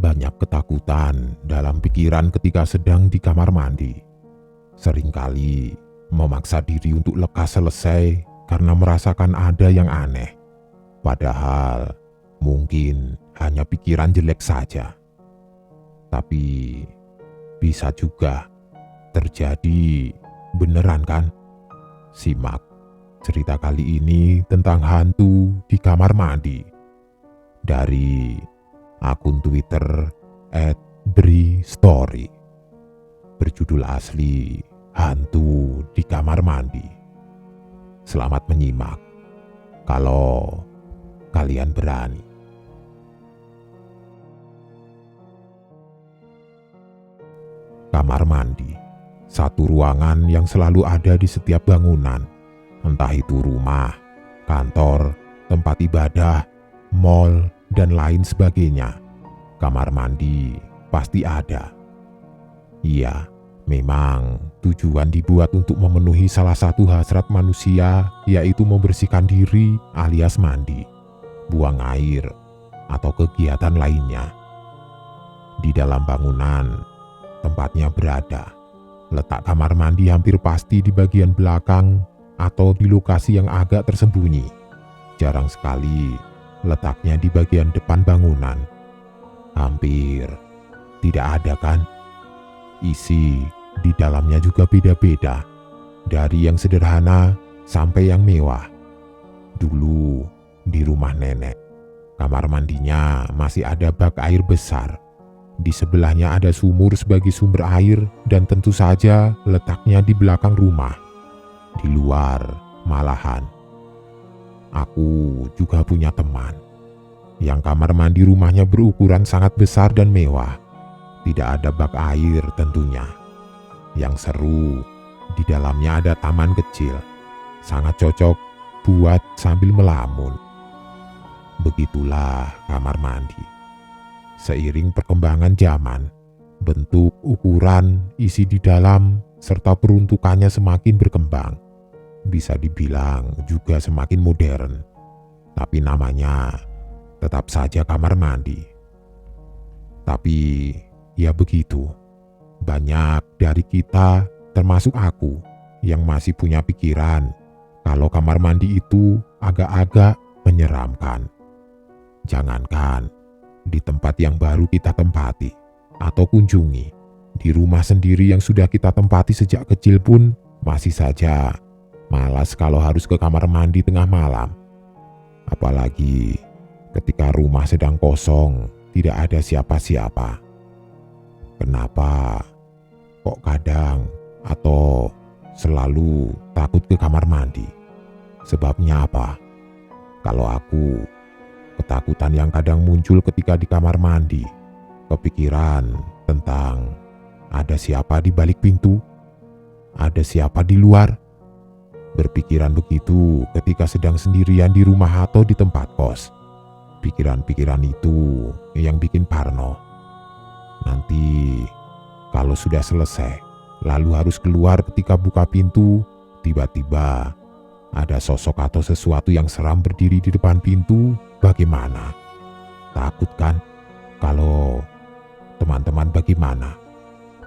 Banyak ketakutan dalam pikiran ketika sedang di kamar mandi. Seringkali memaksa diri untuk lekas selesai karena merasakan ada yang aneh. Padahal mungkin hanya pikiran jelek saja. Tapi bisa juga terjadi beneran kan? Simak cerita kali ini tentang hantu di kamar mandi dari akun Twitter @bristory. Berjudul asli Hantu di Kamar Mandi. Selamat menyimak kalau kalian berani. Kamar mandi, satu ruangan yang selalu ada di setiap bangunan, entah itu rumah, kantor, tempat ibadah, mal, dan lain sebagainya. Kamar mandi pasti ada. Iya, memang tujuan dibuat untuk memenuhi salah satu hasrat manusia, yaitu membersihkan diri alias mandi, buang air, atau kegiatan lainnya. Di dalam bangunan tempatnya berada, letak kamar mandi hampir pasti di bagian belakang atau di lokasi yang agak tersembunyi. Jarang sekali letaknya di bagian depan bangunan. Hampir tidak ada kan? Isi di dalamnya juga beda-beda, dari yang sederhana sampai yang mewah. Dulu di rumah nenek, kamar mandinya masih ada bak air besar. Di sebelahnya ada sumur sebagai sumber air dan tentu saja letaknya di belakang rumah. Di luar malahan. Aku juga punya teman yang kamar mandi rumahnya berukuran sangat besar dan mewah. Tidak ada bak air tentunya. Yang seru, di dalamnya ada taman kecil. Sangat cocok buat sambil melamun. Begitulah kamar mandi. Seiring perkembangan zaman, bentuk, ukuran, isi di dalam, serta peruntukannya semakin berkembang. Bisa dibilang juga semakin modern. Tapi namanya tetap saja kamar mandi. Tapi ya begitu, banyak dari kita, termasuk aku, yang masih punya pikiran kalau kamar mandi itu agak-agak menyeramkan. Jangankan di tempat yang baru kita tempati atau kunjungi, di rumah sendiri yang sudah kita tempati sejak kecil pun masih saja malas kalau harus ke kamar mandi tengah malam. Apalagi ketika rumah sedang kosong, tidak ada siapa-siapa. Kenapa kok kadang atau selalu takut ke kamar mandi? Sebabnya apa? Kalau aku, ketakutan yang kadang muncul ketika di kamar mandi, kepikiran tentang ada siapa di balik pintu, ada siapa di luar. Berpikiran begitu ketika sedang sendirian di rumah atau di tempat kos. Pikiran-pikiran itu yang bikin parno. Nanti kalau sudah selesai, lalu harus keluar ketika buka pintu, tiba-tiba ada sosok atau sesuatu yang seram berdiri di depan pintu, bagaimana? Takut kan? Kalau teman-teman bagaimana?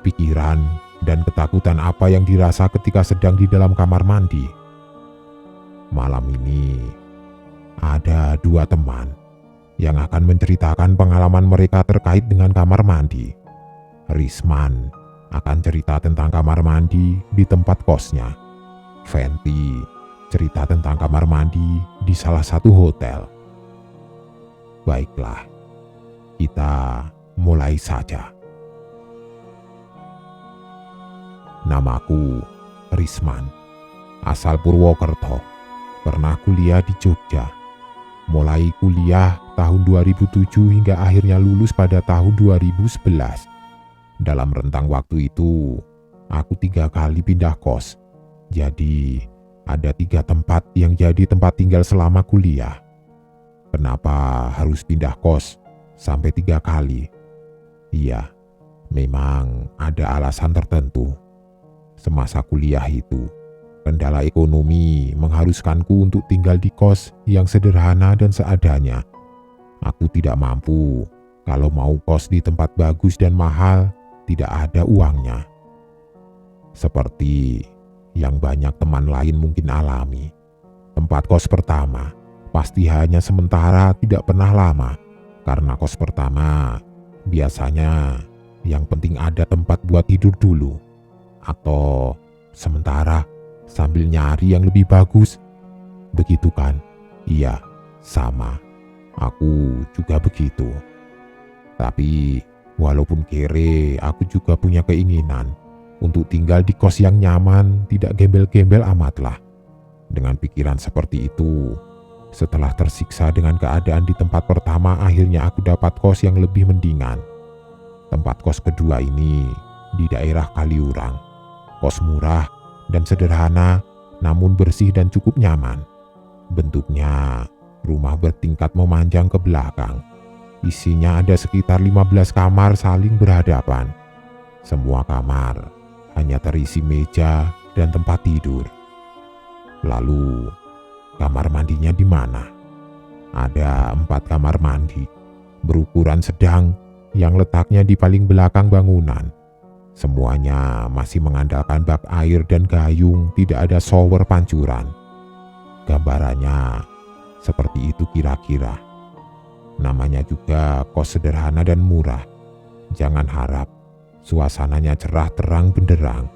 Pikiran dan ketakutan apa yang dirasa ketika sedang di dalam kamar mandi? Malam ini ada dua teman yang akan menceritakan pengalaman mereka terkait dengan kamar mandi. Risman akan cerita tentang kamar mandi di tempat kosnya. Fenty cerita tentang kamar mandi di salah satu hotel. Baiklah, kita mulai saja. Namaku Risman, asal Purwokerto. Pernah kuliah di Jogja. Mulai kuliah tahun 2007 hingga akhirnya lulus pada tahun 2011. Dalam rentang waktu itu, aku 3 kali pindah kos. Jadi, ada 3 tempat yang jadi tempat tinggal selama kuliah. Kenapa harus pindah kos sampai 3 kali? Iya, memang ada alasan tertentu. Semasa kuliah itu, kendala ekonomi mengharuskanku untuk tinggal di kos yang sederhana dan seadanya. Aku tidak mampu Kalau mau kos di tempat bagus dan mahal, tidak ada uangnya. Seperti yang banyak teman lain mungkin alami. Tempat kos pertama pasti hanya sementara, tidak pernah lama. Karena kos pertama biasanya yang penting ada tempat buat tidur dulu. Atau sementara sambil nyari yang lebih bagus. Begitu kan? Iya, sama. Aku juga begitu. Tapi walaupun kere, aku juga punya keinginan untuk tinggal di kos yang nyaman, tidak gembel-gembel amatlah. Dengan pikiran seperti itu, setelah tersiksa dengan keadaan di tempat pertama, akhirnya aku dapat kos yang lebih mendingan. Tempat kos kedua ini di daerah Kaliurang. Kos murah dan sederhana, namun bersih dan cukup nyaman. Bentuknya rumah bertingkat memanjang ke belakang. Isinya ada sekitar 15 kamar saling berhadapan. Semua kamar hanya terisi meja dan tempat tidur. Lalu, kamar mandinya di mana? Ada 4 kamar mandi, berukuran sedang yang letaknya di paling belakang bangunan. Semuanya masih mengandalkan bak air dan gayung, tidak ada shower pancuran. Gambarannya seperti itu kira-kira. Namanya juga kos sederhana dan murah. Jangan harap suasananya cerah terang benderang.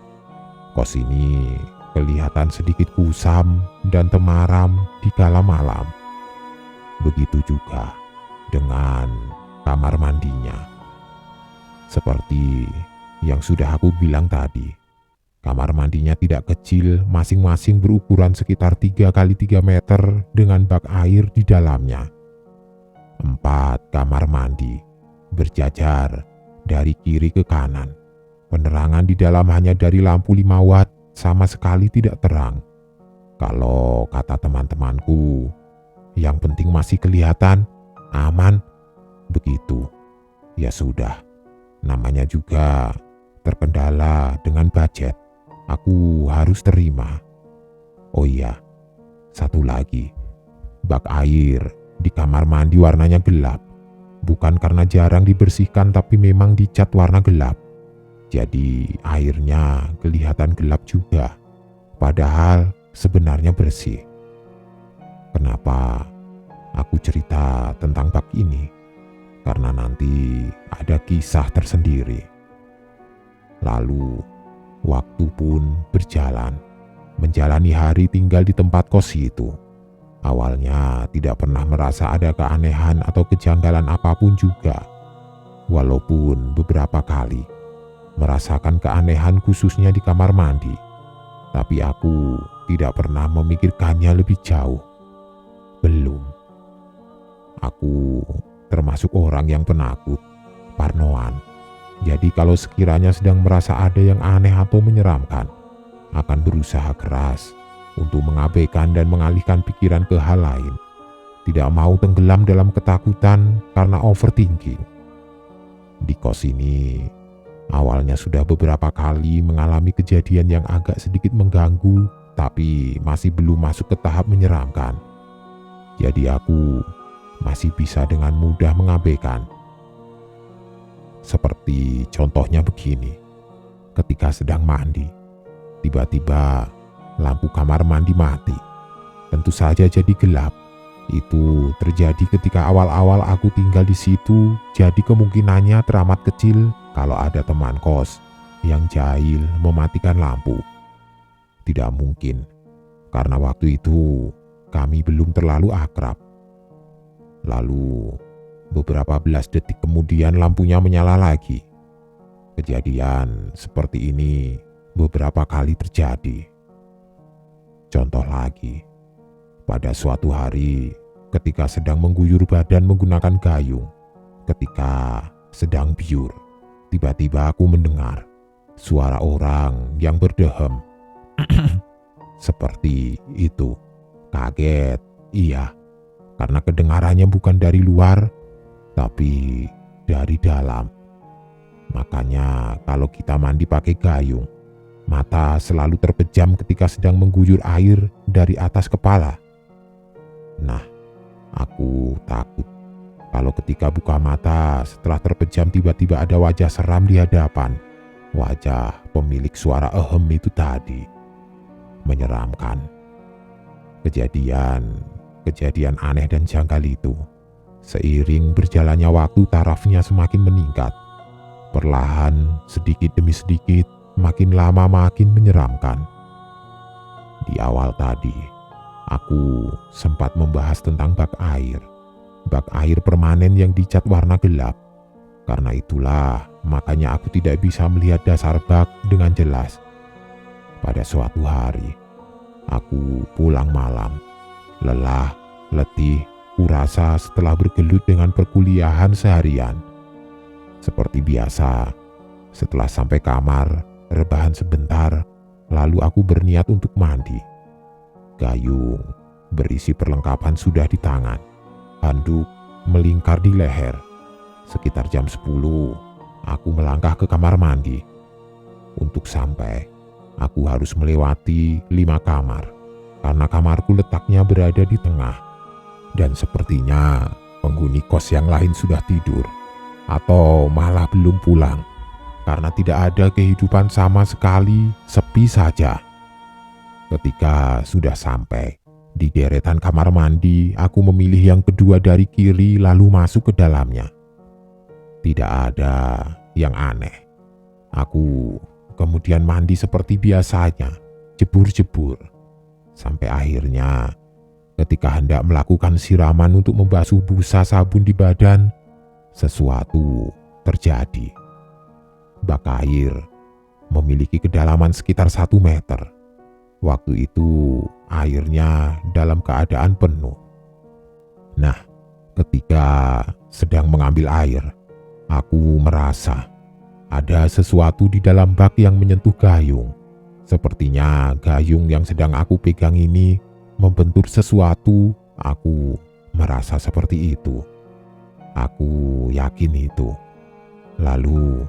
Kos ini kelihatan sedikit kusam dan temaram di kala malam. Begitu juga dengan kamar mandinya. Seperti yang sudah aku bilang tadi, kamar mandinya tidak kecil, masing-masing berukuran sekitar 3 kali 3 meter dengan bak air di dalamnya. 4 kamar mandi berjajar dari kiri ke kanan. Penerangan di dalam hanya dari lampu 5 watt, sama sekali tidak terang. Kalau kata teman-temanku, yang penting masih kelihatan, aman. Begitu. Ya sudah, namanya juga terkendala dengan budget. Aku harus terima. Oh iya, satu lagi. Bak air di kamar mandi warnanya gelap. Bukan karena jarang dibersihkan, tapi memang dicat warna gelap. Jadi airnya kelihatan gelap juga. Padahal sebenarnya bersih. Kenapa aku cerita tentang bak ini? Karena nanti ada kisah tersendiri. Lalu waktu pun berjalan. Menjalani hari tinggal di tempat kos itu. Awalnya tidak pernah merasa ada keanehan atau kejanggalan apapun juga. Walaupun beberapa kali merasakan keanehan khususnya di kamar mandi. Tapi aku tidak pernah memikirkannya lebih jauh. Belum. Aku termasuk orang yang penakut, parnoan. Jadi kalau sekiranya sedang merasa ada yang aneh atau menyeramkan, akan berusaha keras untuk mengabaikan dan mengalihkan pikiran ke hal lain. Tidak mau tenggelam dalam ketakutan karena overthinking. Di kos ini, awalnya sudah beberapa kali mengalami kejadian yang agak sedikit mengganggu, tapi masih belum masuk ke tahap menyeramkan. Jadi aku masih bisa dengan mudah mengabaikan. Seperti contohnya begini, ketika sedang mandi, tiba-tiba lampu kamar mandi mati. Tentu saja jadi gelap. Itu terjadi ketika awal-awal aku tinggal di situ, jadi kemungkinannya teramat kecil kalau ada teman kos yang jahil mematikan lampu. Tidak mungkin, karena waktu itu kami belum terlalu akrab. Lalu beberapa belas detik kemudian lampunya menyala lagi. Kejadian seperti ini beberapa kali terjadi. Contoh lagi, pada suatu hari ketika sedang mengguyur badan menggunakan gayung, ketika sedang biur, tiba-tiba aku mendengar suara orang yang berdehem. Seperti itu. Kaget, iya, karena kedengarannya bukan dari luar, tapi dari dalam. Makanya kalau kita mandi pakai gayung, mata selalu terpejam ketika sedang mengguyur air dari atas kepala. Nah, aku takut. Kalau ketika buka mata setelah terpejam tiba-tiba ada wajah seram di hadapan. Wajah pemilik suara ehem itu tadi. Menyeramkan. Kejadian aneh dan janggal itu. Seiring berjalannya waktu tarafnya semakin meningkat. Perlahan, sedikit demi sedikit, makin lama makin menyeramkan. Di awal tadi, aku sempat membahas tentang bak air. Bak air permanen yang dicat warna gelap. Karena itulah, makanya aku tidak bisa melihat dasar bak dengan jelas. Pada suatu hari, aku pulang malam. Lelah, letih, kurasa setelah bergelut dengan perkuliahan seharian. Seperti biasa, setelah sampai kamar, rebahan sebentar, lalu aku berniat untuk mandi. Gayung berisi perlengkapan sudah di tangan. Handuk melingkar di leher. Sekitar jam 10, aku melangkah ke kamar mandi. Untuk sampai, aku harus melewati 5 kamar, karena kamarku letaknya berada di tengah. Dan sepertinya penghuni kos yang lain sudah tidur, atau malah belum pulang, karena tidak ada kehidupan sama sekali, sepi saja. Ketika sudah sampai di deretan kamar mandi, aku memilih yang kedua dari kiri lalu masuk ke dalamnya. Tidak ada yang aneh. Aku kemudian mandi seperti biasanya, jebur-jebur. Sampai akhirnya ketika hendak melakukan siraman untuk membasuh busa sabun di badan, sesuatu terjadi. Bak air memiliki kedalaman sekitar 1 meter. Waktu itu airnya dalam keadaan penuh. Nah, ketika sedang mengambil air, aku merasa ada sesuatu di dalam bak yang menyentuh gayung. Sepertinya gayung yang sedang aku pegang ini membentur sesuatu. Aku merasa seperti itu. Aku yakin itu. Lalu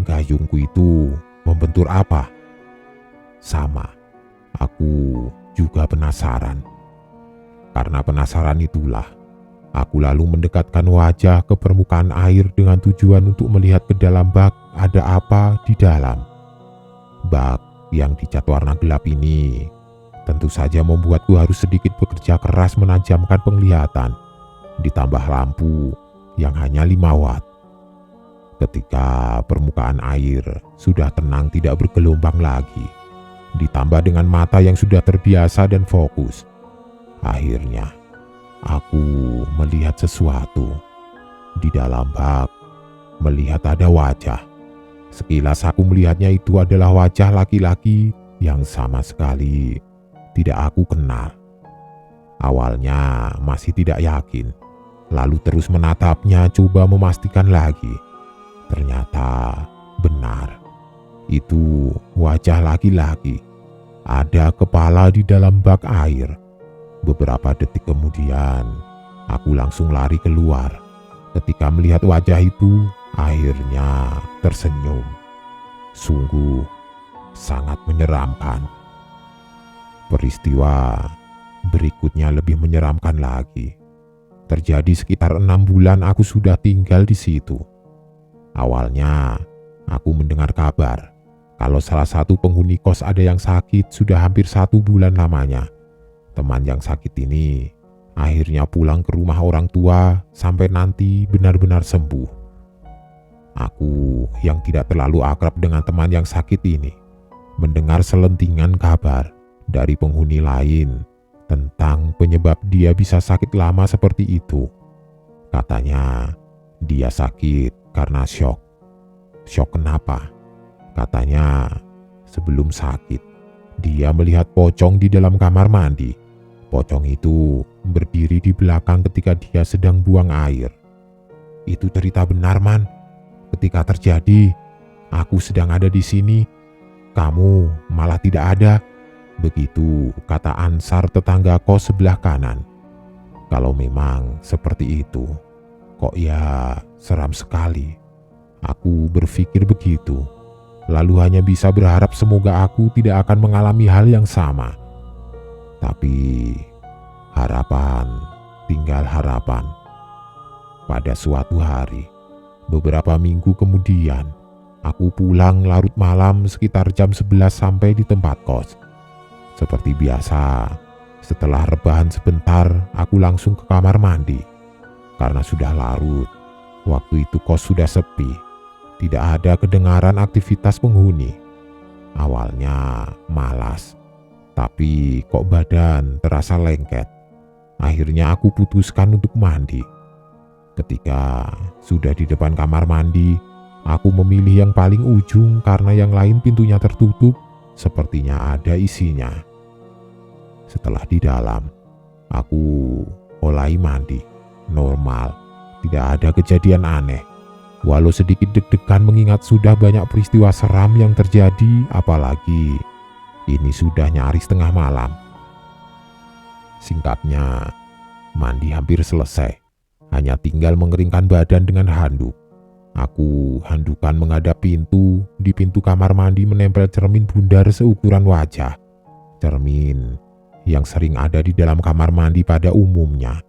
gayungku itu membentur apa? Sama. Aku juga penasaran. Karena penasaran itulah, aku lalu mendekatkan wajah ke permukaan air dengan tujuan untuk melihat ke dalam bak ada apa di dalam. Bak yang dicat warna gelap ini tentu saja membuatku harus sedikit bekerja keras menajamkan penglihatan, ditambah lampu yang hanya 5 watt. Ketika permukaan air sudah tenang tidak bergelombang lagi, ditambah dengan mata yang sudah terbiasa dan fokus, akhirnya aku melihat sesuatu. Di dalam bak, melihat ada wajah. Sekilas aku melihatnya itu adalah wajah laki-laki yang sama sekali tidak aku kenal. Awalnya masih tidak yakin, lalu terus menatapnya coba memastikan lagi. Ternyata benar. Itu wajah laki-laki. Ada kepala di dalam bak air. Beberapa detik kemudian, aku langsung lari keluar. Ketika melihat wajah itu, akhirnya tersenyum. Sungguh sangat menyeramkan. Peristiwa berikutnya lebih menyeramkan lagi. Terjadi sekitar 6 bulan aku sudah tinggal di situ. Awalnya, aku mendengar kabar kalau salah satu penghuni kos ada yang sakit sudah hampir 1 bulan lamanya. Teman yang sakit ini akhirnya pulang ke rumah orang tua sampai nanti benar-benar sembuh. Aku yang tidak terlalu akrab dengan teman yang sakit ini mendengar selentingan kabar dari penghuni lain tentang penyebab dia bisa sakit lama seperti itu. Katanya dia sakit karena syok. Syok kenapa? Katanya sebelum sakit, dia melihat pocong di dalam kamar mandi. Pocong itu berdiri di belakang ketika dia sedang buang air. Itu cerita benar, Man. Ketika terjadi, aku sedang ada di sini. Kamu malah tidak ada. Begitu kata Ansar tetangga kos sebelah kanan. Kalau memang seperti itu, kok ya seram sekali. Aku berpikir begitu. Lalu hanya bisa berharap semoga aku tidak akan mengalami hal yang sama. Tapi harapan tinggal harapan. Pada suatu hari, beberapa minggu kemudian, aku pulang larut malam sekitar jam 11 sampai di tempat kos. Seperti biasa, setelah rebahan sebentar, aku langsung ke kamar mandi. Karena sudah larut, waktu itu kos sudah sepi, tidak ada kedengaran aktivitas penghuni. Awalnya malas, tapi kok badan terasa lengket. Akhirnya aku putuskan untuk mandi. Ketika sudah di depan kamar mandi, aku memilih yang paling ujung karena yang lain pintunya tertutup, sepertinya ada isinya. Setelah di dalam, aku mulai mandi. Normal, tidak ada kejadian aneh. Walau sedikit deg-degan mengingat sudah banyak peristiwa seram yang terjadi, apalagi ini sudah nyaris tengah malam. Singkatnya, mandi hampir selesai. Hanya tinggal mengeringkan badan dengan handuk. Aku handukan menghadap pintu. Di pintu kamar mandi menempel cermin bundar seukuran wajah. Cermin yang sering ada di dalam kamar mandi pada umumnya.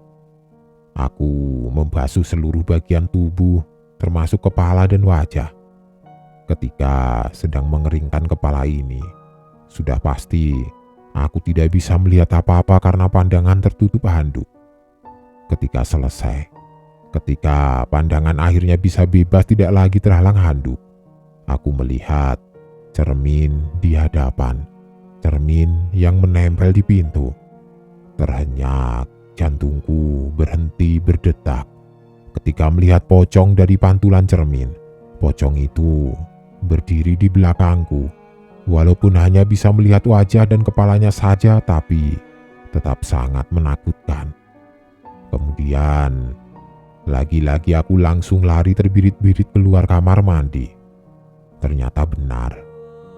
Aku membasuh seluruh bagian tubuh, termasuk kepala dan wajah. Ketika sedang mengeringkan kepala ini, sudah pasti aku tidak bisa melihat apa-apa karena pandangan tertutup handuk. Ketika selesai, ketika pandangan akhirnya bisa bebas tidak lagi terhalang handuk, aku melihat cermin di hadapan, cermin yang menempel di pintu. Terhenyak, jantungku berhenti berdetak ketika melihat pocong dari pantulan cermin. Pocong itu berdiri di belakangku. Walaupun hanya bisa melihat wajah dan kepalanya saja, tapi tetap sangat menakutkan. Kemudian, lagi-lagi aku langsung lari terbirit-birit keluar kamar mandi. Ternyata benar,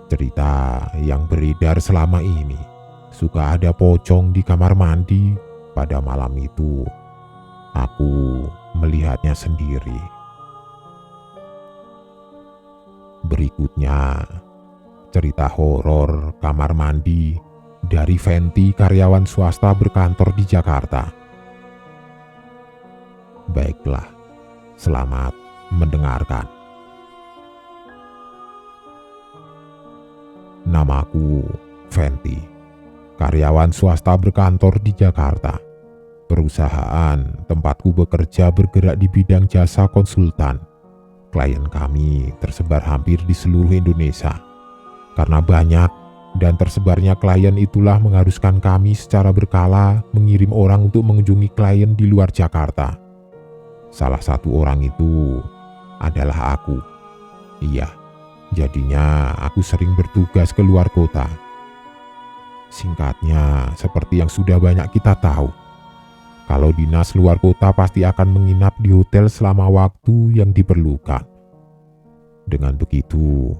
cerita yang beredar selama ini. Suka ada pocong di kamar mandi. Pada malam itu, aku melihatnya sendiri. Berikutnya, cerita horor kamar mandi dari Fenty, karyawan swasta berkantor di Jakarta. Baiklah, selamat mendengarkan. Namaku Fenty, karyawan swasta berkantor di Jakarta. Perusahaan tempatku bekerja bergerak di bidang jasa konsultan. Klien kami tersebar hampir di seluruh Indonesia. Karena banyak dan tersebarnya klien itulah mengharuskan kami secara berkala mengirim orang untuk mengunjungi klien di luar Jakarta. Salah satu orang itu adalah aku. Iya, jadinya aku sering bertugas ke luar kota. Singkatnya, seperti yang sudah banyak kita tahu, kalau dinas luar kota pasti akan menginap di hotel selama waktu yang diperlukan. Dengan begitu,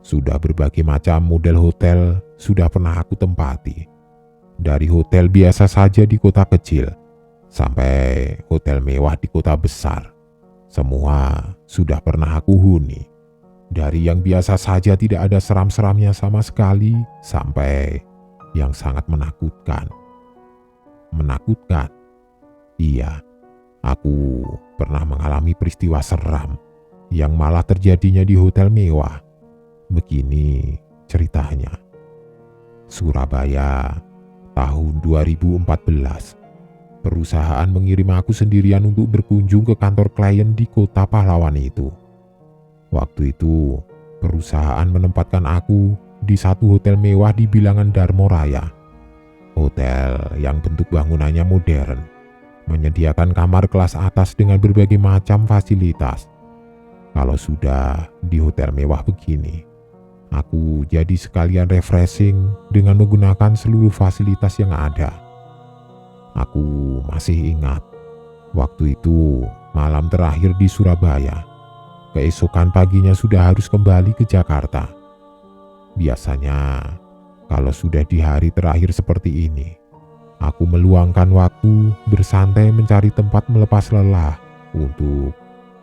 sudah berbagai macam model hotel sudah pernah aku tempati. Dari hotel biasa saja di kota kecil, sampai hotel mewah di kota besar. Semua sudah pernah aku huni. Dari yang biasa saja tidak ada seram-seramnya sama sekali, sampai yang sangat menakutkan. Menakutkan? Iya, aku pernah mengalami peristiwa seram yang malah terjadinya di hotel mewah. Begini ceritanya. Surabaya, tahun 2014. Perusahaan mengirim aku sendirian untuk berkunjung ke kantor klien di kota pahlawan itu. Waktu itu, perusahaan menempatkan aku di satu hotel mewah di bilangan Darmo Raya. Hotel yang bentuk bangunannya modern, menyediakan kamar kelas atas dengan berbagai macam fasilitas. Kalau sudah di hotel mewah begini, aku jadi sekalian refreshing dengan menggunakan seluruh fasilitas yang ada. Aku masih ingat, waktu itu malam terakhir di Surabaya. Keesokan paginya sudah harus kembali ke Jakarta. Biasanya, kalau sudah di hari terakhir seperti ini, aku meluangkan waktu bersantai mencari tempat melepas lelah untuk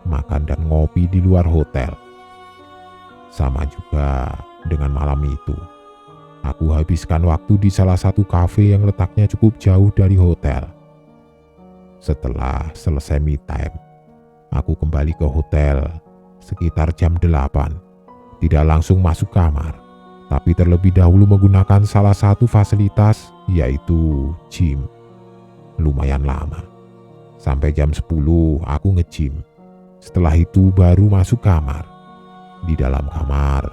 makan dan ngopi di luar hotel. Sama juga dengan malam itu, aku habiskan waktu di salah satu kafe yang letaknya cukup jauh dari hotel. Setelah selesai me time, Aku kembali ke hotel sekitar jam 8. Tidak langsung masuk kamar, tapi terlebih dahulu menggunakan salah satu fasilitas, yaitu gym. Lumayan lama. Sampai jam 10 aku nge-gym. Setelah itu baru masuk kamar. Di dalam kamar,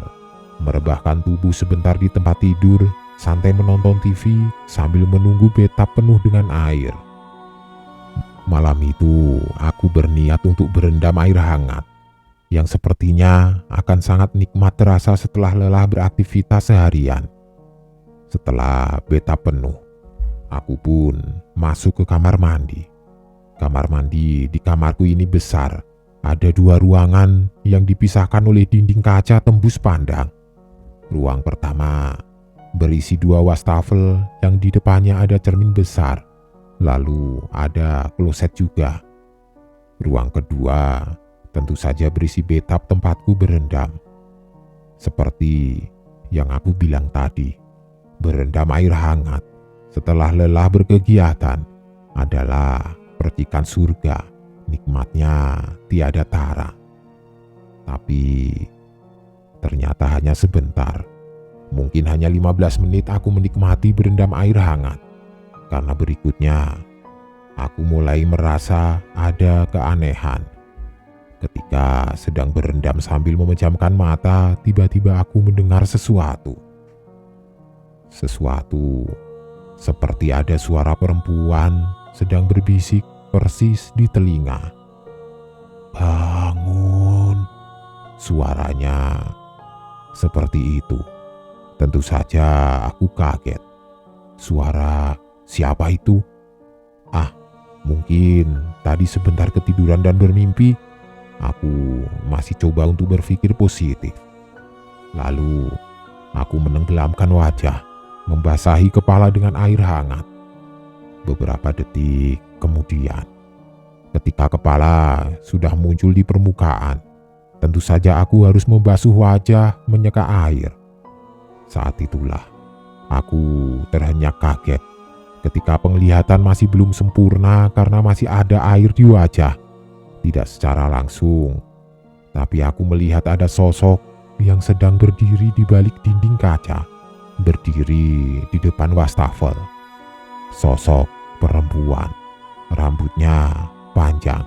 merebahkan tubuh sebentar di tempat tidur, santai menonton TV sambil menunggu bathtub penuh dengan air. Malam itu aku berniat untuk berendam air hangat yang sepertinya akan sangat nikmat terasa setelah lelah beraktivitas seharian. Setelah bathtub penuh, aku pun masuk ke kamar mandi. Kamar mandi di kamarku ini besar. Ada 2 ruangan yang dipisahkan oleh dinding kaca tembus pandang. Ruang pertama berisi 2 wastafel yang di depannya ada cermin besar. Lalu ada kloset juga. Ruang kedua tentu saja berisi bathtub tempatku berendam. Seperti yang aku bilang tadi, berendam air hangat setelah lelah berkegiatan adalah percikan surga. Nikmatnya tiada tara. Tapi ternyata hanya sebentar. Mungkin hanya 15 menit aku menikmati berendam air hangat. Karena berikutnya aku mulai merasa ada keanehan. Ketika sedang berendam sambil memejamkan mata, tiba-tiba aku mendengar sesuatu. Sesuatu seperti ada suara perempuan sedang berbisik persis di telinga. "Bangun!" Suaranya seperti itu. Tentu saja aku kaget. Suara siapa itu? Mungkin tadi sebentar ketiduran dan bermimpi. Aku masih coba untuk berpikir positif. Lalu aku menenggelamkan wajah, membasahi kepala dengan air hangat. Beberapa detik kemudian, ketika kepala sudah muncul di permukaan, tentu saja aku harus membasuh wajah menyeka air. Saat itulah aku terhenyak kaget ketika penglihatan masih belum sempurna karena masih ada air di wajah. Tidak secara langsung, tapi aku melihat ada sosok yang sedang berdiri di balik dinding kaca, berdiri di depan wastafel. Sosok perempuan, rambutnya panjang.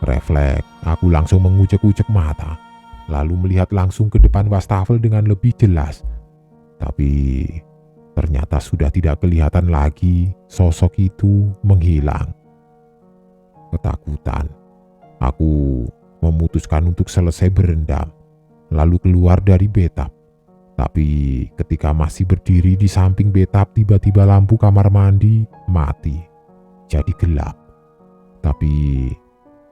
Refleks, aku langsung mengucek-ucek mata, lalu melihat langsung ke depan wastafel dengan lebih jelas. Tapi ternyata sudah tidak kelihatan lagi, sosok itu menghilang. Ketakutan, aku memutuskan untuk selesai berendam, lalu keluar dari bathtub. Tapi ketika masih berdiri di samping bathtub, tiba-tiba lampu kamar mandi mati. Jadi gelap. Tapi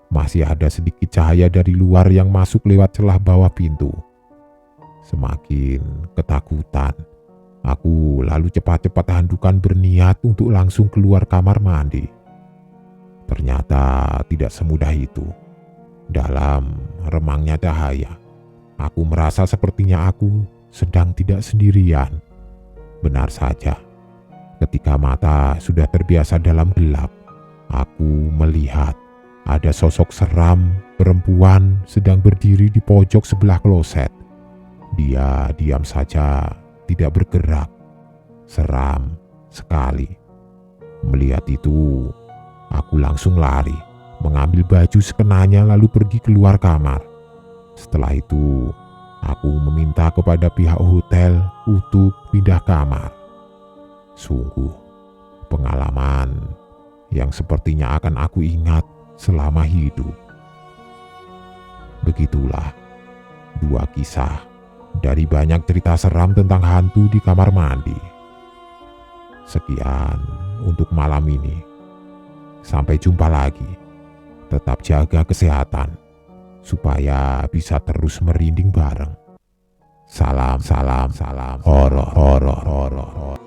masih ada sedikit cahaya dari luar yang masuk lewat celah bawah pintu. Semakin ketakutan, aku lalu cepat-cepat handukan berniat untuk langsung keluar kamar mandi. Ternyata tidak semudah itu. Dalam remangnya cahaya, aku merasa sepertinya aku sedang tidak sendirian. Benar saja, ketika mata sudah terbiasa dalam gelap, aku melihat ada sosok seram perempuan sedang berdiri di pojok sebelah kloset. Dia diam saja, tidak bergerak. Seram sekali. Melihat itu, aku langsung lari, mengambil baju sekenanya lalu pergi keluar kamar. Setelah itu, aku meminta kepada pihak hotel untuk pindah kamar. Sungguh, pengalaman yang sepertinya akan aku ingat selama hidup. Begitulah 2 kisah dari banyak cerita seram tentang hantu di kamar mandi. Sekian untuk malam ini. Sampai jumpa lagi. Tetap jaga kesehatan supaya bisa terus merinding bareng. Salam horor.